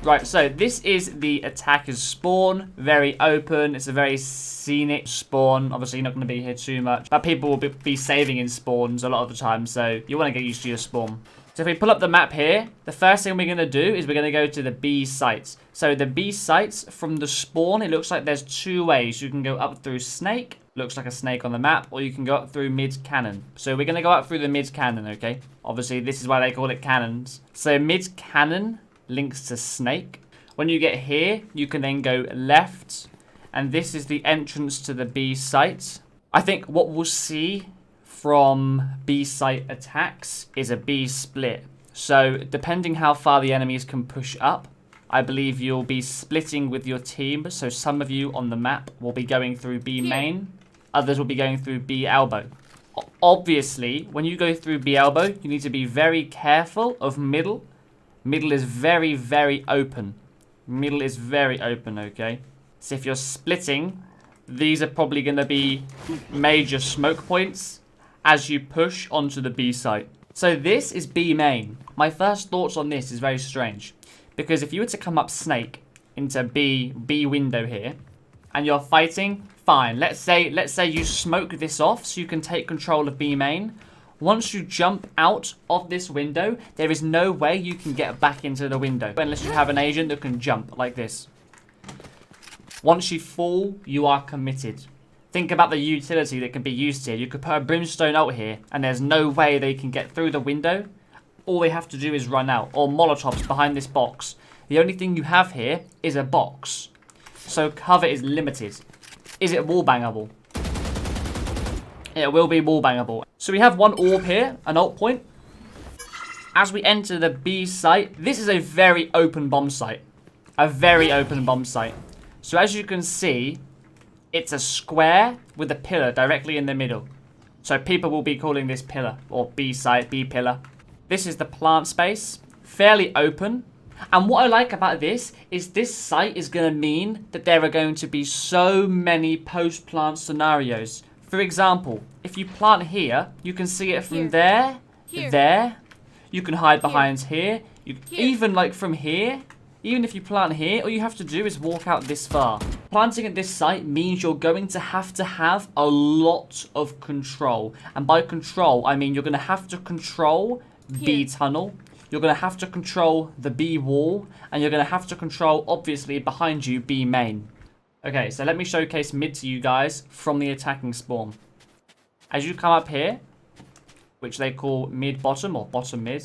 Right, so this is the attacker's spawn. Very open. It's a very scenic spawn. Obviously, you're not going to be here too much. But people will be saving in spawns a lot of the time, so you want to get used to your spawn. So if we pull up the map here, the first thing we're going to do is we're going to go to the B sites. So the B sites from the spawn, it looks like there's two ways. You can go up through snake, looks like a snake on the map, or you can go up through mid cannon. So we're going to go up through the mid cannon, okay? Obviously, this is why they call it cannons. So mid cannon links to snake. When you get here, you can then go left, and this is the entrance to the B site. I think what we'll see from B site attacks is a B split. So depending how far the enemies can push up, I believe you'll be splitting with your team. So some of you on the map will be going through B main, others will be going through B elbow. Obviously, when you go through B elbow, you need to be very careful of middle. Middle is very, very open. Middle is very open, okay? So if you're splitting, these are probably going to be major smoke points as you push onto the B site. So this is B main. My first thoughts on this is very strange. Because if you were to come up snake into B window here, and you're fighting, fine. Let's say you smoke this off so you can take control of B main. Once you jump out of this window, there is no way you can get back into the window unless you have an agent that can jump like this. Once you fall, you are committed. Think about the utility that can be used here. You could put a brimstone out here, and there's no way they can get through the window. All they have to do is run out, or molotovs behind this box. The only thing you have here is a box. So cover is limited. Is it wallbangable? It will be wallbangable. So we have one orb here, an ult point. As we enter the B site, this is a very open bomb site. A very open bomb site. So as you can see, it's a square with a pillar directly in the middle. So people will be calling this pillar, or B site, B pillar. This is the plant space, fairly open. And what I like about this site is going to mean that there are going to be so many post-plant scenarios. For example, if you plant here, you can see it from there. You can hide behind here. Even like from here, even if you plant here, all you have to do is walk out this far. Planting at this site means you're going to have a lot of control. And by control, I mean you're going to have to control B tunnel. You're going to have to control the B wall. And you're going to have to control, obviously, behind you, B main. Okay, so let me showcase mid to you guys from the attacking spawn. As you come up here, which they call mid-bottom or bottom-mid,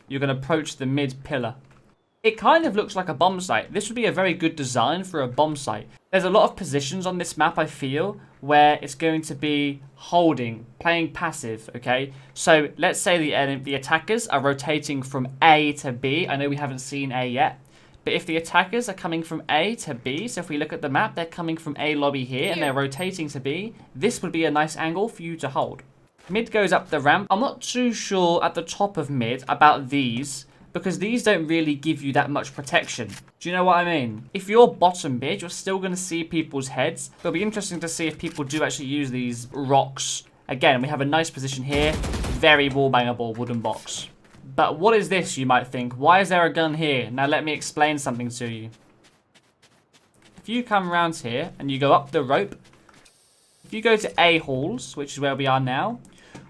you're going to approach the mid-pillar. It kind of looks like a bomb site. This would be a very good design for a bomb site. There's a lot of positions on this map, I feel, where it's going to be holding, playing passive, okay? So let's say the attackers are rotating from A to B. I know we haven't seen A yet. But if the attackers are coming from A to B, so if we look at the map, they're coming from A lobby here and they're rotating to B, this would be a nice angle for you to hold. Mid goes up the ramp. I'm not too sure at the top of mid about these, because these don't really give you that much protection. Do you know what I mean? If you're bottom mid, you're still going to see people's heads. It'll be interesting to see if people do actually use these rocks. Again, we have a nice position here. Very wallbangable wooden box. But what is this, you might think? Why is there a gun here? Now let me explain something to you. If you come around here and you go up the rope, if you go to A halls, which is where we are now,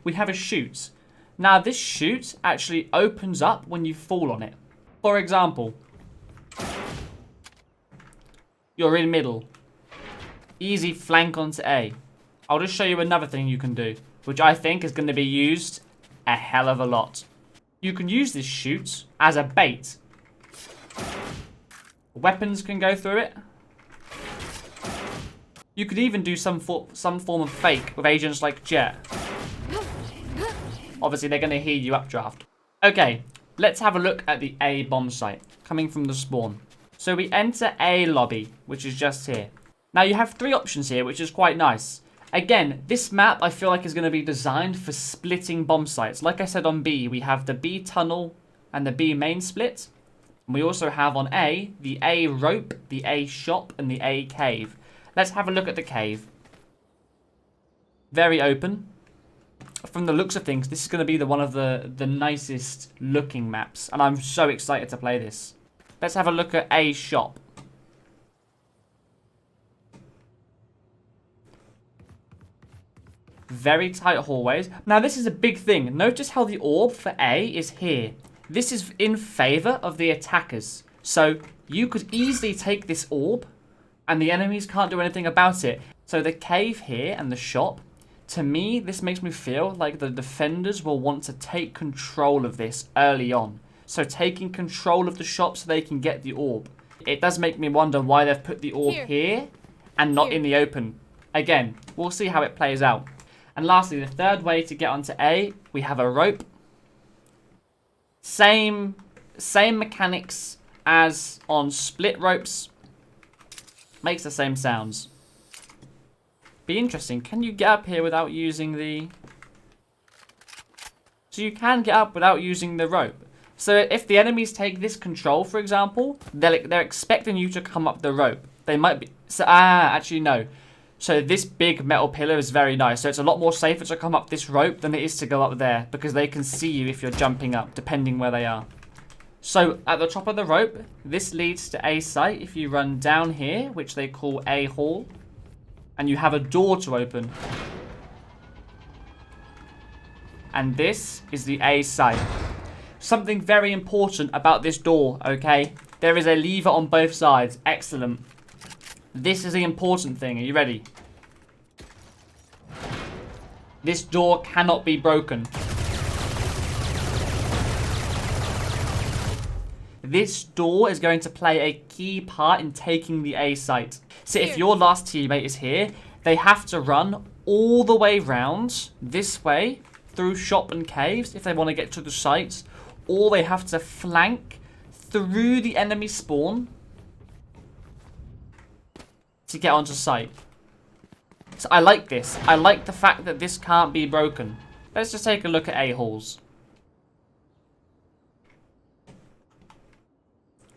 we have a chute. Now this chute actually opens up when you fall on it. For example, you're in middle. Easy flank onto A. I'll just show you another thing you can do, which I think is going to be used a hell of a lot. You can use this chute as a bait. Weapons can go through it. You could even do some form of fake with agents like Jet. Obviously, they're going to hear you updraft. Okay, let's have a look at the A bomb site coming from the spawn. So we enter A lobby, which is just here. Now you have three options here, which is quite nice. Again, this map I feel like is going to be designed for splitting bomb sites. Like I said on B, we have the B tunnel and the B main split. And we also have on A, the A rope, the A shop, and the A cave. Let's have a look at the cave. Very open. From the looks of things, this is going to be one of the nicest looking maps. And I'm so excited to play this. Let's have a look at A shop. Very tight hallways. Now this is a big thing. Notice how the orb for A is here. This is in favor of the attackers. So you could easily take this orb and the enemies can't do anything about it. So the cave here and the shop, to me, this makes me feel like the defenders will want to take control of this early on. So taking control of the shop so they can get the orb. It does make me wonder why they've put the orb here and not in the open. Again, we'll see how it plays out. And lastly, the third way to get onto A, we have a rope. Same mechanics as on split ropes. Makes the same sounds. Be interesting. Can you get up here without using the... So you can get up without using the rope. So if the enemies take this control, for example, they're expecting you to come up the rope. They might be... So, actually no. So this big metal pillar is very nice. So it's a lot more safer to come up this rope than it is to go up there, because they can see you if you're jumping up, depending where they are. So at the top of the rope, this leads to A site. If you run down here, which they call A hall, and you have a door to open. And this is the A site. Something very important about this door, okay? There is a lever on both sides. Excellent. This is the important thing. Are you ready? This door cannot be broken. This door is going to play a key part in taking the A site. So if your last teammate is here, they have to run all the way round this way through shop and caves if they want to get to the site, or they have to flank through the enemy spawn to get onto site. So I like this. I like the fact that this can't be broken. Let's just take a look at A halls.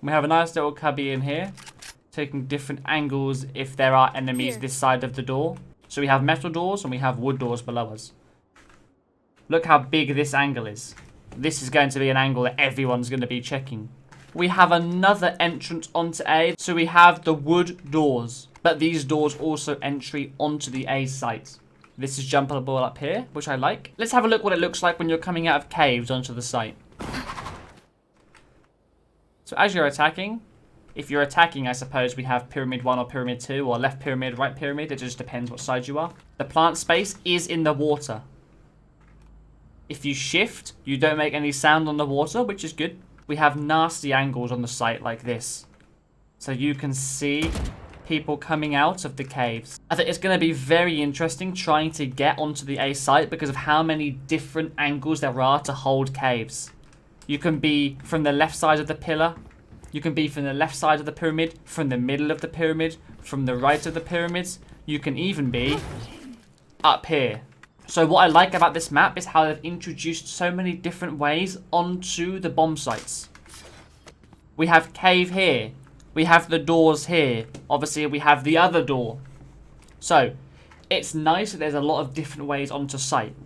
We have a nice little cubby in here, taking different angles if there are enemies this side of the door. So we have metal doors and we have wood doors below us. Look how big this angle is. This is going to be an angle that everyone's going to be checking. We have another entrance onto A. So we have the wood doors, but these doors also entry onto the A site. This is jumpable up here, which I like. Let's have a look what it looks like when you're coming out of caves onto the site. So as you're attacking, if you're attacking, I suppose we have pyramid 1 or pyramid 2 or left pyramid, right pyramid. It just depends what side you are. The plant space is in the water. If you shift, you don't make any sound on the water, which is good. We have nasty angles on the site like this. So you can see people coming out of the caves. I think it's going to be very interesting trying to get onto the A site because of how many different angles there are to hold caves. You can be from the left side of the pillar. You can be from the left side of the pyramid, from the middle of the pyramid, from the right of the pyramids. You can even be up here. So what I like about this map is how they've introduced so many different ways onto the bomb sites. We have cave here. We have the doors here. Obviously, we have the other door. So it's nice that there's a lot of different ways onto site.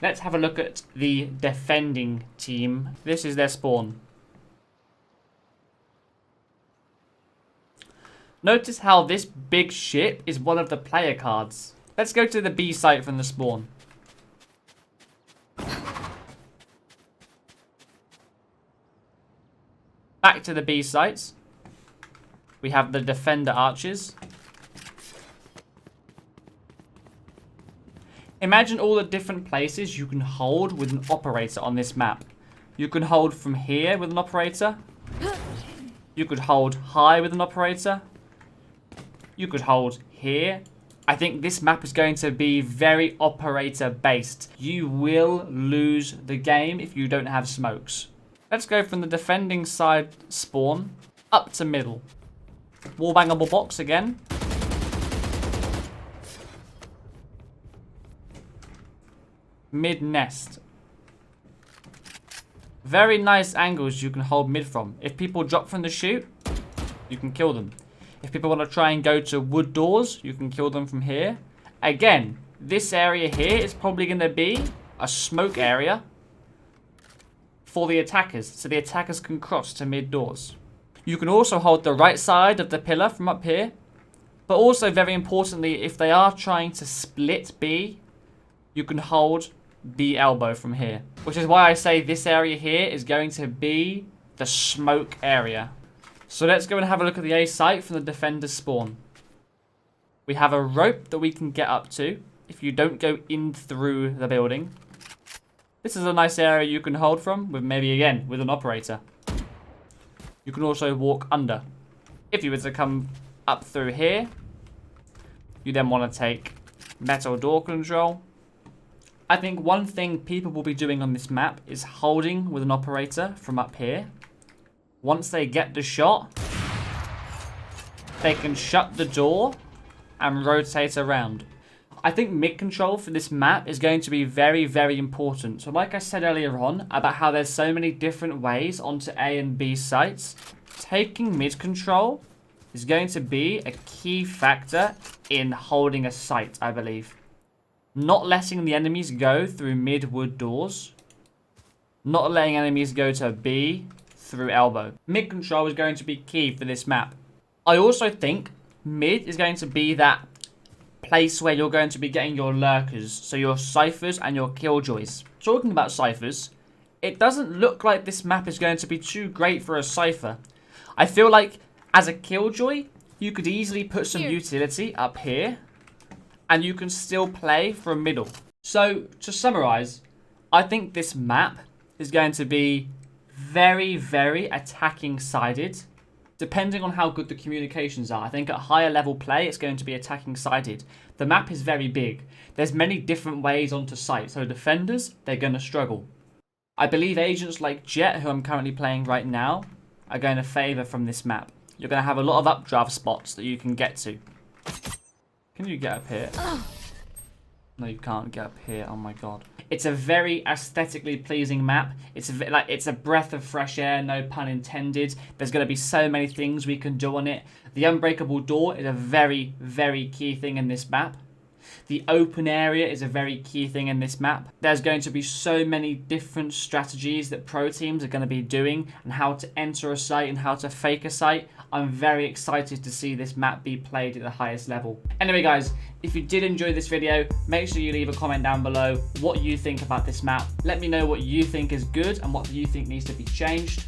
Let's have a look at the defending team. This is their spawn. Notice how this big ship is one of the player cards. Let's go to the B site from the spawn. Back to the B sites. We have the defender archers. Imagine all the different places you can hold with an operator on this map. You can hold from here with an operator. You could hold high with an operator. You could hold here. I think this map is going to be very operator based. You will lose the game if you don't have smokes. Let's go from the defending side spawn up to middle. Wallbangable box again. Mid nest. Very nice angles you can hold mid from. If people drop from the chute, you can kill them. If people want to try and go to wood doors, you can kill them from here. Again, this area here is probably going to be a smoke area for the attackers. So the attackers can cross to mid doors. You can also hold the right side of the pillar from up here. But also, very importantly, if they are trying to split B, you can hold B elbow from here. Which is why I say this area here is going to be the smoke area. So let's go and have a look at the A site from the defender's spawn. We have a rope that we can get up to if you don't go in through the building. This is a nice area you can hold from with maybe, again, with an operator. You can also walk under. If you were to come up through here, you then want to take metal door control. I think one thing people will be doing on this map is holding with an operator from up here. Once they get the shot, they can shut the door and rotate around. I think mid control for this map is going to be very, very important. So like I said earlier on about how there's so many different ways onto A and B sites, taking mid control is going to be a key factor in holding a site, I believe. Not letting the enemies go through mid wood doors. Not letting enemies go to B through elbow. Mid control is going to be key for this map. I also think mid is going to be that place where you're going to be getting your lurkers. So your ciphers and your killjoys. Talking about ciphers, it doesn't look like this map is going to be too great for a cipher. I feel like as a killjoy, you could easily put some utility up here. And you can still play from middle. So, to summarize, I think this map is going to be very, very attacking sided. Depending on how good the communications are. I think at higher level play, it's going to be attacking sided. The map is very big. There's many different ways onto site. So defenders, they're going to struggle. I believe agents like Jet, who I'm currently playing right now, are going to favour from this map. You're going to have a lot of updraft spots that you can get to. Can you get up here? No, you can't get up here. Oh my god. It's a very aesthetically pleasing map. It's a breath of fresh air, no pun intended. There's going to be so many things we can do on it. The unbreakable door is a very, very key thing in this map. The open area is a very key thing in this map. There's going to be so many different strategies that pro teams are going to be doing and how to enter a site and how to fake a site. I'm very excited to see this map be played at the highest level. Anyway guys, if you did enjoy this video, make sure you leave a comment down below what you think about this map. Let me know what you think is good and what you think needs to be changed.